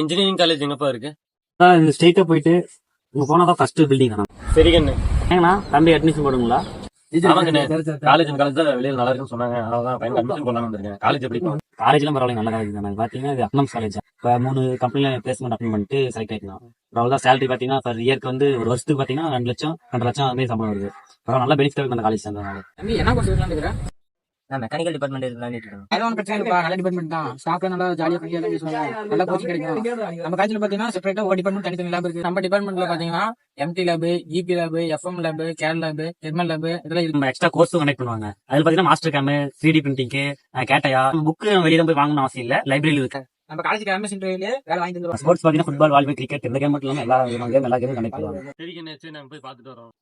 Engineering college எங்கப்பா இருக்கு? ஸ்ட்ரெயிட்டா போயிட்டு இங்க போனாதான் ஃபர்ஸ்ட் பில்டிங் தானே. சரி கண்ணு. ஏங்கண்ணா தம்பி அட்மிஷன் போடுங்களா? காலேஜ் தான் வெளியில நல்லா இருக்குன்னு சொன்னாங்க. அதான் பையன் அட்மிஷன் போடலாம்னு வந்திருக்கேன். காலேஜ் எப்படி? காலேஜ்லாம் பரவாயில்ல, நல்ல காலேஜ் தானே. பாத்தீங்கன்னா இது அட்னம்ஸ் காலேஜ். இப்போ 3 கம்பெனில பிளேஸ்மெண்ட் அப்ளை பண்ணிட்டு செலக்ட் ஆயிக்கலாம். அவ்வளவுதான். சேலரி பாத்தீங்கன்னா பர் இயர்க்கு வந்து ஒரு வருஷத்துக்கு பாத்தீங்கன்னா 2 லட்சம் 2.5 லட்சம் அது மாதிரி சம்பளம் வருது. அப்புறம் நல்ல பெனிஃபிட் இருக்கு அந்த காலேஜ் சேர்ந்ததுனால. என்ன கோர்ஸ் எடுக்கலாம்னு இருக்கிறேன்? நான் மெக்கானிக்கல் டிபார்ட்மெண்ட் எடுக்கலாம்னு இருக்கேன். அதெல்லாம் பிரச்சனை இல்லப்பா, நல்ல டிபார்ட்மெண்ட் தான். ஸ்டாஃப்ல நல்லா ஜாலியா ஃப்ரீயா தான் பேசுவாங்க, நல்ல கோச்சிங் கிடைக்கும். நம்ம காலேஜ்ல பாத்தீங்கன்னா செப்பரேட்டா ஒரு டிபார்ட்மெண்ட் தனித்தனி லேப் இருக்கு. நம்ம டிபார்ட்மெண்ட்ல பாத்தீங்கன்னா MD lab, EP lab, FM lab, CAD lab, thermal lab இதெல்லாம் இருக்கு. நம்ம எக்ஸ்ட்ரா கோர்ஸும் கனெக்ட் பண்ணுவாங்க. அதுல பாத்தீங்கன்னா மாஸ்டர் கேம், 3D பிரிண்டிங், கேட்டையா புக்கு வெளியில போய் வாங்கணும் அவசியம் இல்ல, லைப்ரரியில இருக்கு. நம்ம காலேஜ் கேம்பஸ் இன்டர்வியூல வேலை வாங்கி தந்துருவாங்க. ஸ்போர்ட்ஸ் பாத்தீங்கன்னா ஃபுட்பால், வாலிபால், கிரிக்கெட் இந்த கேம் மட்டும் இல்லாம எல்லா கேமும் கனெக்ட் பண்ணுவாங்க. சரி கண்ணு, சரி நம்ம போய் பார்த்துட்டு வரோம்.